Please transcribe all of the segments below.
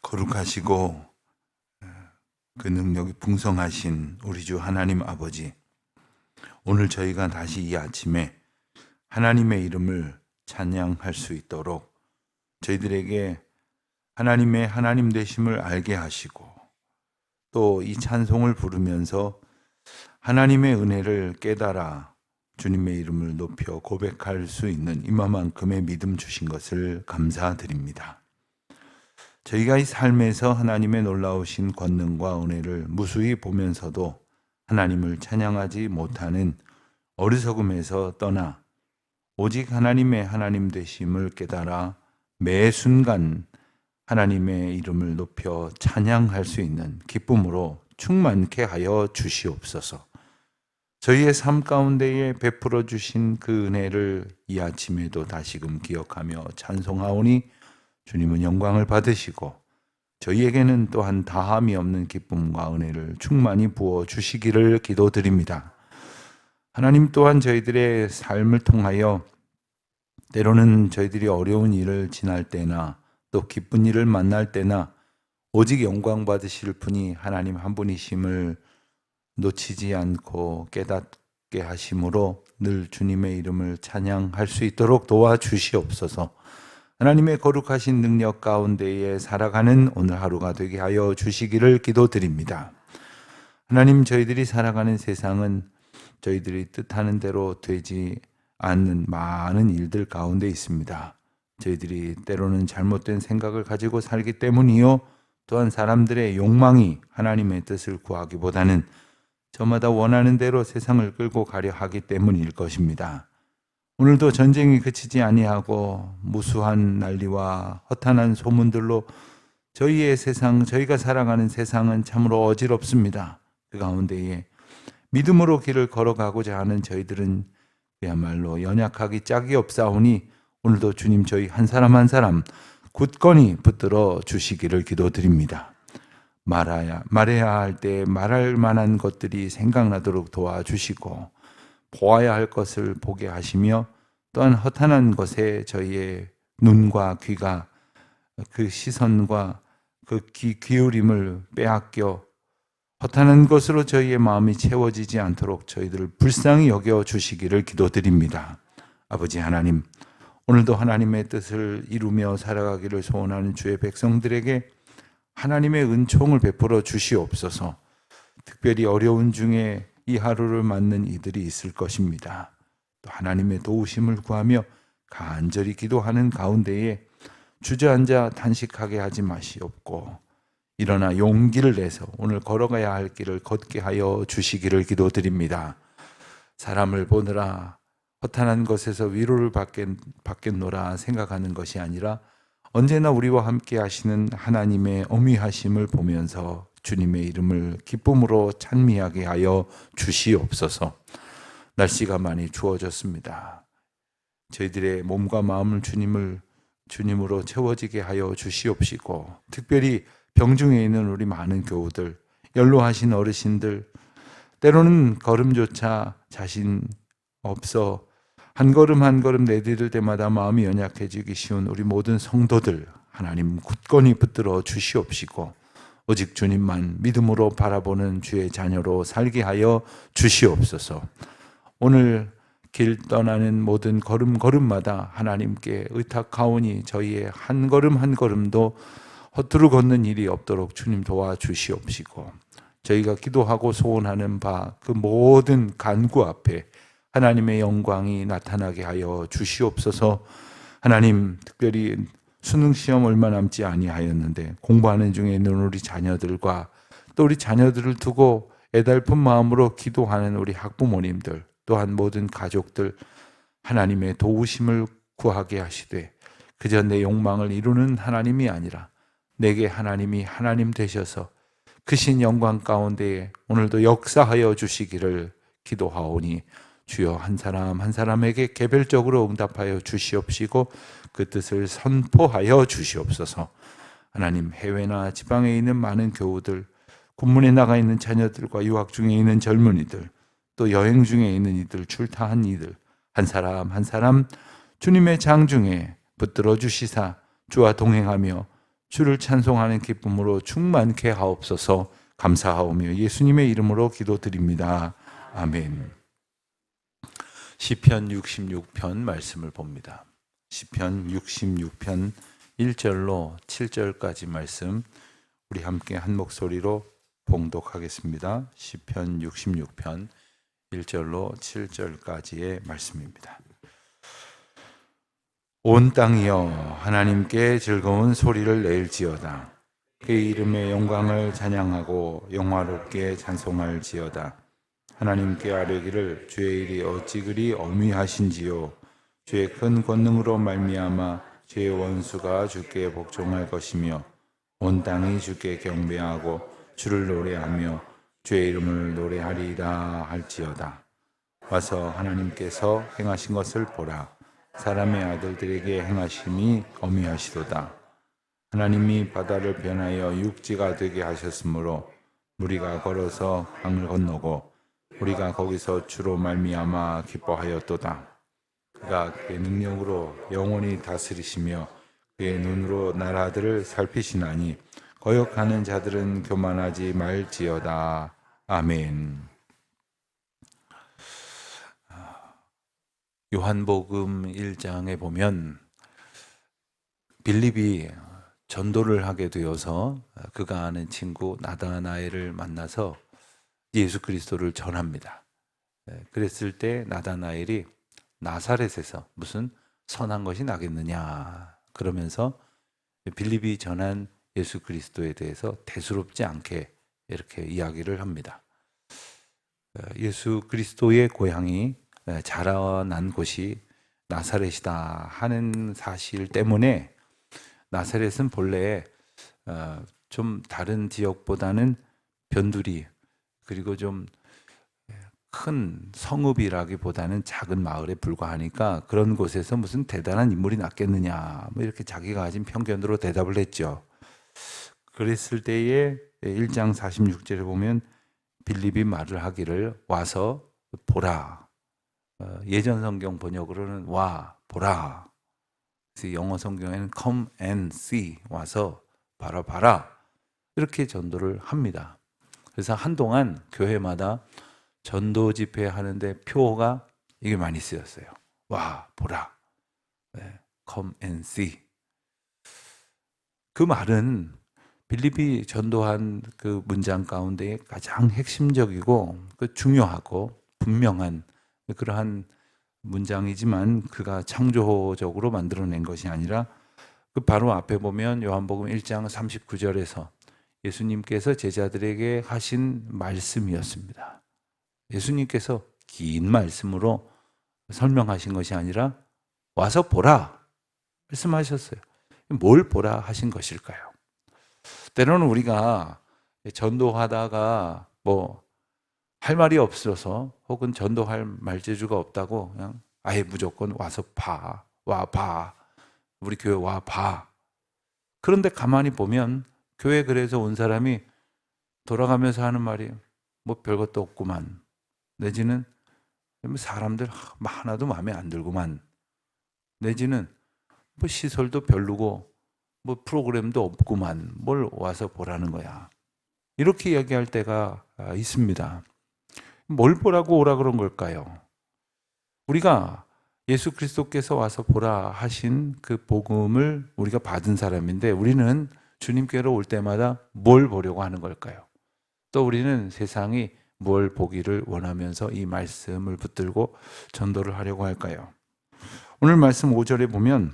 거룩하시고 그 능력이 풍성하신 우리 주 하나님 아버지, 오늘 저희가 다시 이 아침에 하나님의 이름을 찬양할 수 있도록 저희들에게 하나님의 하나님 되심을 알게 하시고, 또 이 찬송을 부르면서 하나님의 은혜를 깨달아 주님의 이름을 높여 고백할 수 있는 이만큼의 믿음 주신 것을 감사드립니다. 저희가 이 삶에서 하나님의 놀라우신 권능과 은혜를 무수히 보면서도 하나님을 찬양하지 못하는 어리석음에서 떠나 오직 하나님의 하나님 되심을 깨달아 매 순간 하나님의 이름을 높여 찬양할 수 있는 기쁨으로 충만케 하여 주시옵소서. 저희의 삶 가운데에 베풀어 주신 그 은혜를 이 아침에도 다시금 기억하며 찬송하오니 주님은 영광을 받으시고 저희에게는 또한 다함이 없는 기쁨과 은혜를 충만히 부어 주시기를 기도드립니다. 하나님 또한 저희들의 삶을 통하여 때로는 저희들이 어려운 일을 지날 때나 또 기쁜 일을 만날 때나 오직 영광 받으실 분이 하나님 한 분이심을 놓치지 않고 깨닫게 하심으로 늘 주님의 이름을 찬양할 수 있도록 도와주시옵소서. 하나님의 거룩하신 능력 가운데에 살아가는 오늘 하루가 되게 하여 주시기를 기도드립니다. 하나님, 저희들이 살아가는 세상은 저희들이 뜻하는 대로 되지 않는 많은 일들 가운데 있습니다. 저희들이 때로는 잘못된 생각을 가지고 살기 때문이요, 또한 사람들의 욕망이 하나님의 뜻을 구하기보다는 저마다 원하는 대로 세상을 끌고 가려 하기 때문일 것입니다. 오늘도 전쟁이 그치지 아니하고 무수한 난리와 허탄한 소문들로 저희의 세상, 저희가 살아가는 세상은 참으로 어지럽습니다. 그 가운데에 믿음으로 길을 걸어가고자 하는 저희들은 그야말로 연약하기 짝이 없사오니 오늘도 주님 저희 한 사람 한 사람 굳건히 붙들어 주시기를 기도드립니다. 말해야 할 때 말할 만한 것들이 생각나도록 도와주시고, 보아야 할 것을 보게 하시며, 또한 허탄한 것에 저희의 눈과 귀가 그 시선과 그 귀 기울임을 빼앗겨 허탄한 것으로 저희의 마음이 채워지지 않도록 저희들을 불쌍히 여겨 주시기를 기도드립니다. 아버지 하나님, 오늘도 하나님의 뜻을 이루며 살아가기를 소원하는 주의 백성들에게 하나님의 은총을 베풀어 주시옵소서. 특별히 어려운 중에 이 하루를 맞는 이들이 있을 것입니다. 또 하나님의 도우심을 구하며 간절히 기도하는 가운데에 주저앉아 탄식하게 하지 마시옵고, 일어나 용기를 내서 오늘 걸어가야 할 길을 걷게 하여 주시기를 기도드립니다. 사람을 보느라 허탄한 것에서 위로를 받겠노라 생각하는 것이 아니라 언제나 우리와 함께 하시는 하나님의 어미하심을 보면서 주님의 이름을 기쁨으로 찬미하게 하여 주시옵소서. 날씨가 많이 추워졌습니다. 저희들의 몸과 마음을 주님으로 채워지게 하여 주시옵시고, 특별히 병중에 있는 우리 많은 교우들, 연로하신 어르신들, 때로는 걸음조차 자신 없어 한 걸음 한 걸음 내디딜 때마다 마음이 연약해지기 쉬운 우리 모든 성도들, 하나님 굳건히 붙들어 주시옵시고 오직 주님만 믿음으로 바라보는 주의 자녀로 살게 하여 주시옵소서. 오늘 길 떠나는 모든 걸음마다 하나님께 의탁하오니 저희의 한 걸음 한 걸음도 허투루 걷는 일이 없도록 주님 도와주시옵시고, 저희가 기도하고 소원하는 바 그 모든 간구 앞에 하나님의 영광이 나타나게 하여 주시옵소서. 하나님, 특별히 수능 시험 얼마 남지 아니하였는데 공부하는 중에 있는 우리 자녀들과 또 우리 자녀들을 두고 애달픈 마음으로 기도하는 우리 학부모님들, 또한 모든 가족들, 하나님의 도우심을 구하게 하시되 그저 내 욕망을 이루는 하나님이 아니라 내게 하나님이 하나님 되셔서 크신 영광 가운데에 오늘도 역사하여 주시기를 기도하오니 주여 한 사람 한 사람에게 개별적으로 응답하여 주시옵시고 그 뜻을 선포하여 주시옵소서. 하나님, 해외나 지방에 있는 많은 교우들, 군문에 나가 있는 자녀들과 유학 중에 있는 젊은이들, 또 여행 중에 있는 이들, 출타한 이들, 한 사람 한 사람 주님의 장중에 붙들어 주시사 주와 동행하며 주를 찬송하는 기쁨으로 충만케 하옵소서. 감사하오며 예수님의 이름으로 기도드립니다. 아멘. 시편 66편 말씀을 봅니다. 시편 66편 1절로 7절까지 말씀 우리 함께 한 목소리로 봉독하겠습니다. 시편 66편 1절로 7절까지의 말씀입니다. 온 땅이여 하나님께 즐거운 소리를 낼지어다. 그의 이름의 영광을 찬양하고 영화롭게 찬송할지어다. 하나님께 아뢰기를 주의 일이 어찌 그리 어미하신지요. 주의 큰 권능으로 말미암아 주의 원수가 주께 복종할 것이며 온 땅이 주께 경배하고 주를 노래하며 주의 이름을 노래하리라 할지어다. 와서 하나님께서 행하신 것을 보라. 사람의 아들들에게 행하심이 어미하시도다. 하나님이 바다를 변하여 육지가 되게 하셨으므로 우리가 걸어서 강을 건너고 우리가 거기서 주로 말미암아 기뻐하였도다. 그가 그의 능력으로 영원히 다스리시며 그의 눈으로 나라들을 살피시나니 거역하는 자들은 교만하지 말지어다. 아멘. 요한복음 1장에 보면 빌립이 전도를 하게 되어서 그가 아는 친구 나다나엘을 만나서 예수 그리스도를 전합니다. 그랬을 때 나다나엘이 나사렛에서 무슨 선한 것이 나겠느냐 그러면서 빌립이 전한 예수 그리스도에 대해서 대수롭지 않게 이렇게 이야기를 합니다. 예수 그리스도의 고향이 자라난 곳이 나사렛이다 하는 사실 때문에 나사렛은 본래 좀 다른 지역보다는 변두리 그리고 좀 큰 성읍이라기보다는 작은 마을에 불과하니까 그런 곳에서 무슨 대단한 인물이 났겠느냐 뭐 이렇게 자기가 가진 편견으로 대답을 했죠. 그랬을 때에 1장 46절에 보면 빌립이 말을 하기를 와서 보라. 예전 성경 번역으로는 와 보라. 그래서 영어 성경에는 come and see 와서 봐라 이렇게 전도를 합니다. 그래서 한동안 교회마다 전도 집회 하는데 표가 이게 많이 쓰였어요. 와 보라. come and see. 그 말은 빌립이 전도한 그 문장 가운데 가장 핵심적이고 그 중요하고 분명한 그러한 문장이지만 그가 창조적으로 만들어낸 것이 아니라 그 바로 앞에 보면 요한복음 1장 39절에서 예수님께서 제자들에게 하신 말씀이었습니다. 예수님께서 긴 말씀으로 설명하신 것이 아니라 와서 보라 말씀하셨어요. 뭘 보라 하신 것일까요? 때로는 우리가 전도하다가 뭐 할 말이 없어서 혹은 전도할 말재주가 없다고 그냥 아예 무조건 와서 봐. 우리 교회 와 봐. 그런데 가만히 보면 교회 그래서 온 사람이 돌아가면서 하는 말이 뭐 별것도 없구만. 내지는 사람들 하나도 마음에 안 들구만. 내지는 뭐 시설도 별로고 뭐 프로그램도 없구만. 뭘 와서 보라는 거야. 이렇게 이야기할 때가 있습니다. 뭘 보라고 오라 그런 걸까요? 우리가 예수 그리스도께서 와서 보라 하신 그 복음을 우리가 받은 사람인데 우리는 주님께로 올 때마다 뭘 보려고 하는 걸까요? 또 우리는 세상이 뭘 보기를 원하면서 이 말씀을 붙들고 전도를 하려고 할까요? 오늘 말씀 5절에 보면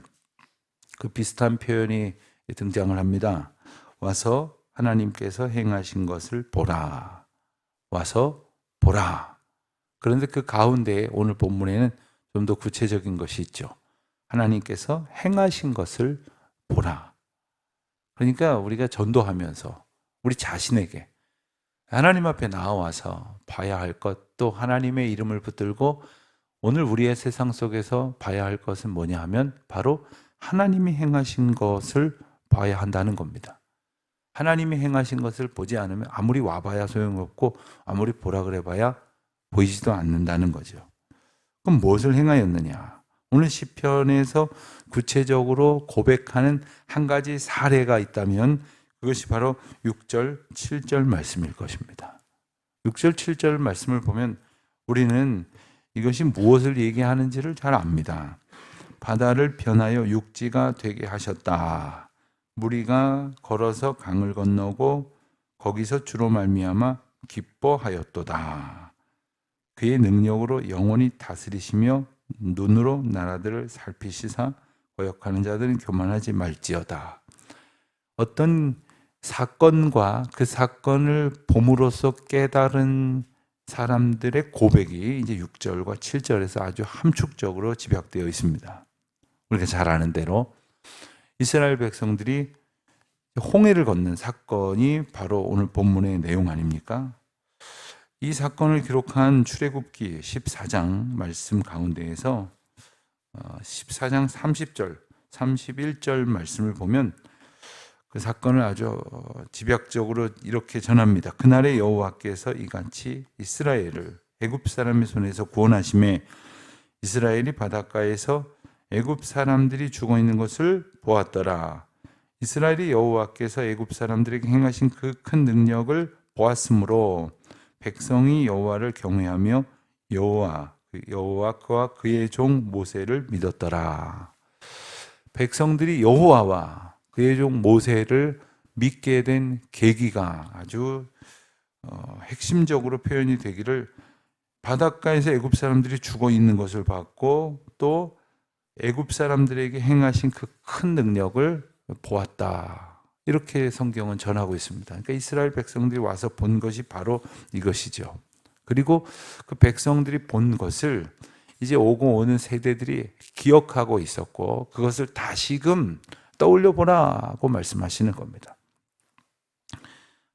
그 비슷한 표현이 등장을 합니다. 와서 하나님께서 행하신 것을 보라. 와서 보라. 그런데 그 가운데 오늘 본문에는 좀 더 구체적인 것이 있죠. 하나님께서 행하신 것을 보라. 그러니까 우리가 전도하면서 우리 자신에게 하나님 앞에 나와서 봐야 할 것, 또 하나님의 이름을 붙들고 오늘 우리의 세상 속에서 봐야 할 것은 뭐냐 하면 바로 하나님이 행하신 것을 봐야 한다는 겁니다. 하나님이 행하신 것을 보지 않으면 아무리 와봐야 소용없고 아무리 보라 그래봐야 보이지도 않는다는 거죠. 그럼 무엇을 행하였느냐? 오늘 시편에서 구체적으로 고백하는 한 가지 사례가 있다면 그것이 바로 6절, 7절 말씀일 것입니다. 6절, 7절 말씀을 보면 우리는 이것이 무엇을 얘기하는지를 잘 압니다. 바다를 변하여 육지가 되게 하셨다. 무리가 걸어서 강을 건너고 거기서 주로 말미암아 기뻐하였도다. 그의 능력으로 영원히 다스리시며 눈으로 나라들을 살피시사 거역하는 자들은 교만하지 말지어다. 어떤 사건과 그 사건을 봄으로써 깨달은 사람들의 고백이 이제 6절과 7절에서 아주 함축적으로 집약되어 있습니다. 우리가 잘 아는 대로 이스라엘 백성들이 홍해를 건넌 사건이 바로 오늘 본문의 내용 아닙니까? 이 사건을 기록한 출애굽기 14장 말씀 가운데에서 14장 30절, 31절 말씀을 보면 그 사건을 아주 집약적으로 이렇게 전합니다. 그날의 여호와께서 이같이 이스라엘을 애굽 사람의 손에서 구원하심에 이스라엘이 바닷가에서 애굽 사람들이 죽어 있는 것을 보았더라. 이스라엘이 여호와께서 애굽 사람들에게 행하신 그 큰 능력을 보았으므로 백성이 여호와를 경외하며 여호와 그와 그의 종 모세를 믿었더라. 백성들이 여호와와 그의 종 모세를 믿게 된 계기가 아주 핵심적으로 표현이 되기를 바닷가에서 애굽 사람들이 죽어 있는 것을 봤고 또 애굽 사람들에게 행하신 그 큰 능력을 보았다. 이렇게 성경은 전하고 있습니다. 그러니까 이스라엘 백성들이 와서 본 것이 바로 이것이죠. 그리고 그 백성들이 본 것을 이제 오고 오는 세대들이 기억하고 있었고 그것을 다시금 떠올려 보라고 말씀하시는 겁니다.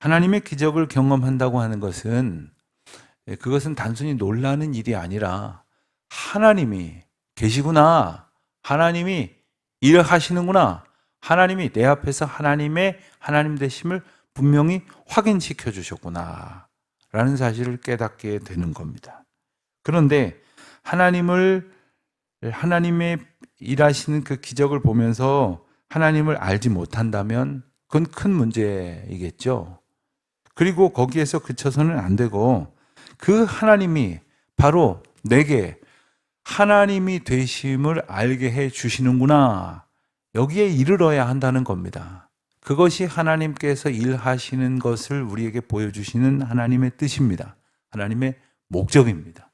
하나님의 기적을 경험한다고 하는 것은 그것은 단순히 놀라는 일이 아니라 하나님이 계시구나, 하나님이 일하시는구나, 하나님이 내 앞에서 하나님의 하나님 되심을 분명히 확인시켜 주셨구나 라는 사실을 깨닫게 되는 겁니다. 그런데 하나님의 일하시는 그 기적을 보면서 하나님을 알지 못한다면 그건 큰 문제이겠죠. 그리고 거기에서 그쳐서는 안 되고 그 하나님이 바로 내게 하나님이 되심을 알게 해 주시는구나, 여기에 이르러야 한다는 겁니다. 그것이 하나님께서 일하시는 것을 우리에게 보여주시는 하나님의 뜻입니다. 하나님의 목적입니다.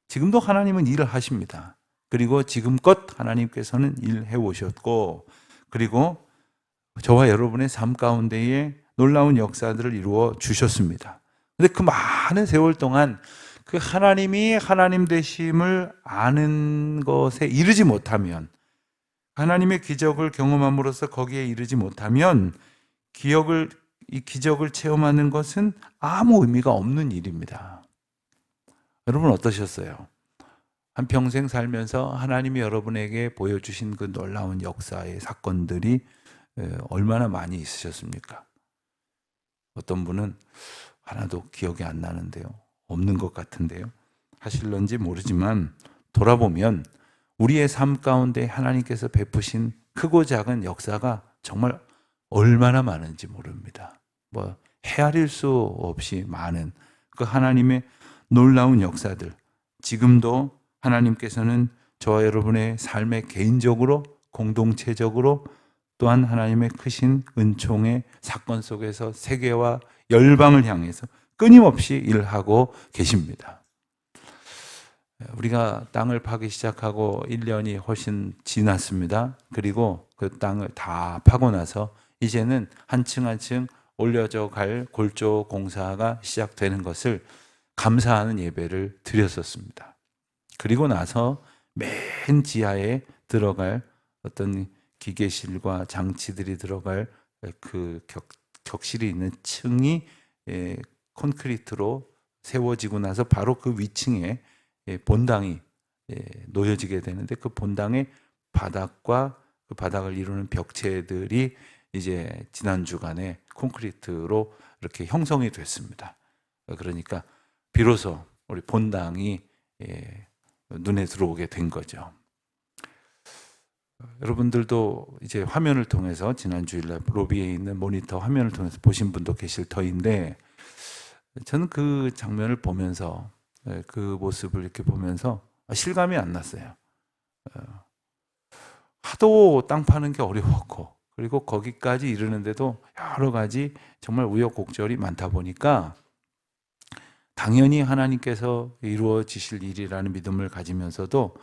지금도 하나님은 일을 하십니다. 그리고 지금껏 하나님께서는 일해 오셨고 그리고 저와 여러분의 삶 가운데에 놀라운 역사들을 이루어 주셨습니다. 그런데 그 많은 세월 동안 그 하나님이 하나님 되심을 아는 것에 이르지 못하면, 하나님의 기적을 경험함으로써 거기에 이르지 못하면 이 기적을 체험하는 것은 아무 의미가 없는 일입니다. 여러분 어떠셨어요? 한평생 살면서 하나님이 여러분에게 보여주신 그 놀라운 역사의 사건들이 얼마나 많이 있으셨습니까? 어떤 분은 하나도 기억이 안 나는데요, 없는 것 같은데요 하실런지 모르지만 돌아보면 우리의 삶 가운데 하나님께서 베푸신 크고 작은 역사가 정말 얼마나 많은지 모릅니다. 헤아릴 수 없이 많은 그 하나님의 놀라운 역사들, 지금도 하나님께서는 저와 여러분의 삶에 개인적으로 공동체적으로 또한 하나님의 크신 은총의 사건 속에서 세계와 열방을 향해서 끊임없이 일하고 계십니다. 우리가 땅을 파기 시작하고 1년이 훨씬 지났습니다. 그리고 그 땅을 다 파고 나서 이제는 한층 한층 올려져 갈 골조 공사가 시작되는 것을 감사하는 예배를 드렸었습니다. 그리고 나서 맨 지하에 들어갈 어떤 기계실과 장치들이 들어갈 그 격실이 있는 층이 콘크리트로 세워지고 나서 바로 그 위층에 본당이 놓여지게 되는데 그 본당의 바닥과 그 바닥을 이루는 벽체들이 이제 지난 주간에 콘크리트로 이렇게 형성이 됐습니다. 그러니까 비로소 우리 본당이 눈에 들어오게 된 거죠. 여러분들도 이제 화면을 통해서 지난 주일날 로비에 있는 모니터 화면을 통해서 보신 분도 계실 터인데, 저는 그 장면을 보면서 그 모습을 이렇게 보면서 실감이 안 났어요. 하도 땅 파는 게 어려웠고, 그리고 거기까지 이르는데도 여러 가지 정말 우여곡절이 많다 보니까 당연히 하나님께서 이루어지실 일이라는 믿음을 가지면서도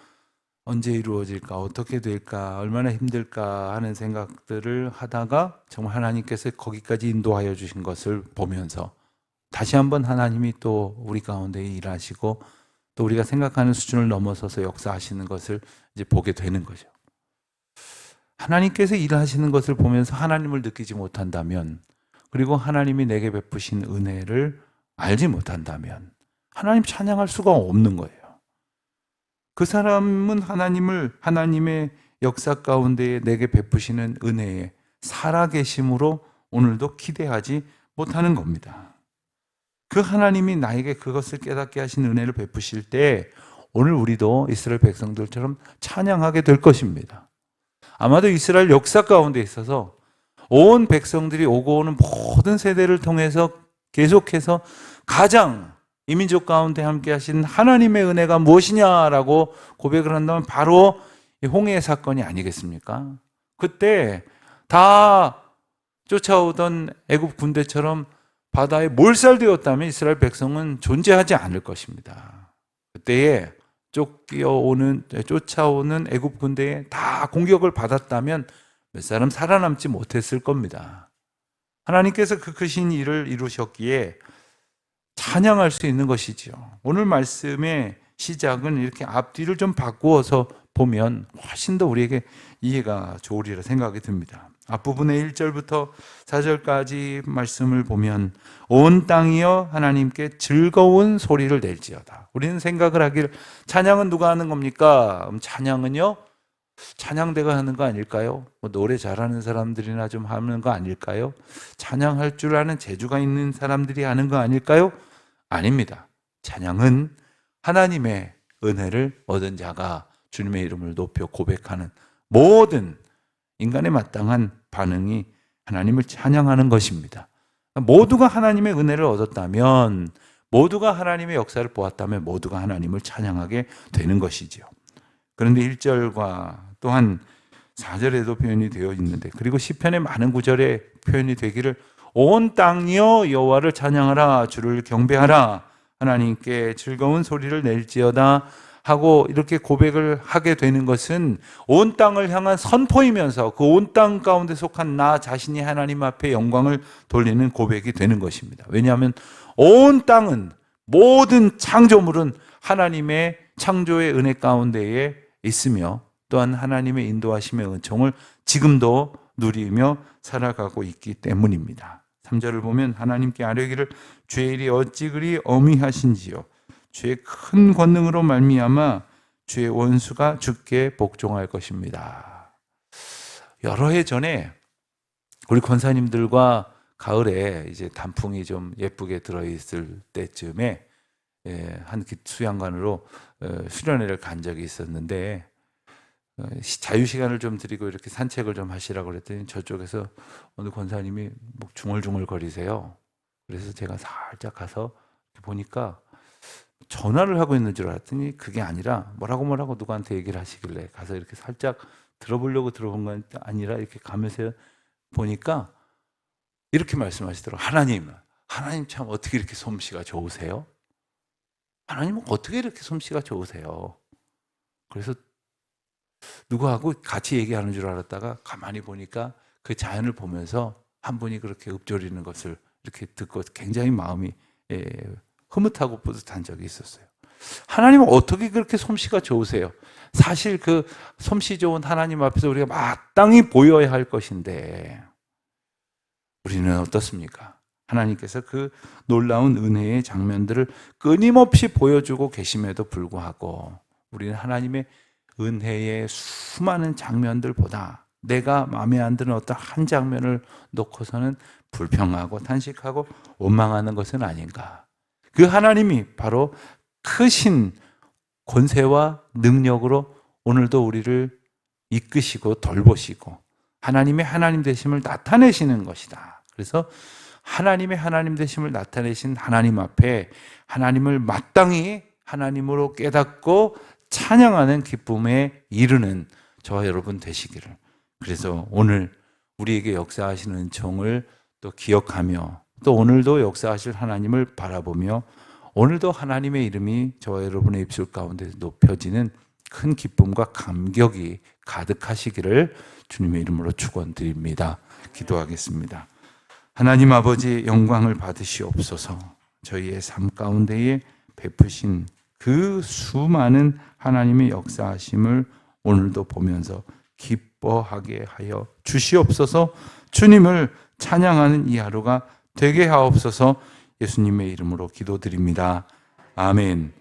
언제 이루어질까, 어떻게 될까, 얼마나 힘들까 하는 생각들을 하다가 정말 하나님께서 거기까지 인도하여 주신 것을 보면서 다시 한번 하나님이 또 우리 가운데 일하시고 또 우리가 생각하는 수준을 넘어서서 역사하시는 것을 이제 보게 되는 거죠. 하나님께서 일하시는 것을 보면서 하나님을 느끼지 못한다면, 그리고 하나님이 내게 베푸신 은혜를 알지 못한다면 하나님 찬양할 수가 없는 거예요. 그 사람은 하나님의 역사 가운데 내게 베푸시는 은혜에 살아계심으로 오늘도 기대하지 못하는 겁니다. 그 하나님이 나에게 그것을 깨닫게 하신 은혜를 베푸실 때 오늘 우리도 이스라엘 백성들처럼 찬양하게 될 것입니다. 아마도 이스라엘 역사 가운데 있어서 온 백성들이 오고 오는 모든 세대를 통해서 계속해서 가장 이민족 가운데 함께 하신 하나님의 은혜가 무엇이냐라고 고백을 한다면 바로 홍해 사건이 아니겠습니까? 그때 다 쫓아오던 애굽 군대처럼 바다에 몰살되었다면 이스라엘 백성은 존재하지 않을 것입니다. 그때에 쫓아오는 애굽 군대에 다 공격을 받았다면 몇 사람 살아남지 못했을 겁니다. 하나님께서 그 크신 일을 이루셨기에 찬양할 수 있는 것이죠. 오늘 말씀의 시작은 이렇게 앞뒤를 좀 바꾸어서 보면 훨씬 더 우리에게 이해가 좋으리라 생각이 듭니다. 앞부분의 1절부터 4절까지 말씀을 보면 온 땅이여 하나님께 즐거운 소리를 낼지어다. 우리는 생각을 하기를 찬양은 누가 하는 겁니까? 찬양은요? 찬양대가 하는 거 아닐까요? 뭐 노래 잘하는 사람들이나 좀 하는 거 아닐까요? 찬양할 줄 아는 재주가 있는 사람들이 하는 거 아닐까요? 아닙니다. 찬양은 하나님의 은혜를 얻은 자가 주님의 이름을 높여 고백하는 모든 인간의 마땅한 반응이 하나님을 찬양하는 것입니다. 모두가 하나님의 은혜를 얻었다면, 모두가 하나님의 역사를 보았다면 모두가 하나님을 찬양하게 되는 것이죠. 그런데 1절과 또한 4절에도 표현이 되어 있는데, 그리고 시편의 많은 구절에 표현이 되기를 온 땅이여 여호와를 찬양하라, 주를 경배하라, 하나님께 즐거운 소리를 낼지어다 하고 이렇게 고백을 하게 되는 것은 온 땅을 향한 선포이면서 그 온 땅 가운데 속한 나 자신이 하나님 앞에 영광을 돌리는 고백이 되는 것입니다. 왜냐하면 온 땅은, 모든 창조물은 하나님의 창조의 은혜 가운데에 있으며 또한 하나님의 인도하심의 은총을 지금도 누리며 살아가고 있기 때문입니다. 3절을 보면 하나님께 아뢰기를 주의 일이 어찌 그리 어미하신지요, 주의 큰 권능으로 말미암아 주의 원수가 주께 복종할 것입니다. 여러 해 전에 우리 권사님들과 가을에 이제 단풍이 좀 예쁘게 들어있을 때쯤에 한 수양관으로 수련회를 간 적이 있었는데, 자유시간을 좀 드리고 이렇게 산책을 좀 하시라고 그랬더니 저쪽에서 어느 권사님이 뭐 중얼중얼 거리세요. 그래서 제가 살짝 가서 보니까 전화를 하고 있는 줄 알았더니 그게 아니라 뭐라고 누구한테 얘기를 하시길래 가서 이렇게 살짝 들어보려고 들어본 건 아니라 이렇게 가면서 보니까 이렇게 말씀하시더라고요. 하나님 참 어떻게 이렇게 솜씨가 좋으세요? 하나님은 어떻게 이렇게 솜씨가 좋으세요? 그래서 누구하고 같이 얘기하는 줄 알았다가 가만히 보니까 그 자연을 보면서 한 분이 그렇게 읊조리는 것을 이렇게 듣고 굉장히 마음이 흐뭇하고 뿌듯한 적이 있었어요. 하나님은 어떻게 그렇게 솜씨가 좋으세요? 사실 그 솜씨 좋은 하나님 앞에서 우리가 마땅히 보여야 할 것인데 우리는 어떻습니까? 하나님께서 그 놀라운 은혜의 장면들을 끊임없이 보여주고 계심에도 불구하고 우리는 하나님의 은혜의 수많은 장면들보다 내가 마음에 안 드는 어떤 한 장면을 놓고서는 불평하고 탄식하고 원망하는 것은 아닌가. 그 하나님이 바로 크신 권세와 능력으로 오늘도 우리를 이끄시고 돌보시고 하나님의 하나님 되심을 나타내시는 것이다. 그래서 하나님의 하나님 되심을 나타내신 하나님 앞에 하나님을 마땅히 하나님으로 깨닫고 찬양하는 기쁨에 이르는 저와 여러분 되시기를. 그래서 오늘 우리에게 역사하시는 은총을 또 기억하며 또 오늘도 역사하실 하나님을 바라보며 오늘도 하나님의 이름이 저와 여러분의 입술 가운데 높여지는 큰 기쁨과 감격이 가득하시기를 주님의 이름으로 축원드립니다. 기도하겠습니다. 하나님 아버지 영광을 받으시옵소서. 저희의 삶 가운데에 베푸신 그 수많은 하나님의 역사하심을 오늘도 보면서 기뻐하게 하여 주시옵소서. 주님을 찬양하는 이 하루가 되게 하옵소서. 예수님의 이름으로 기도드립니다. 아멘.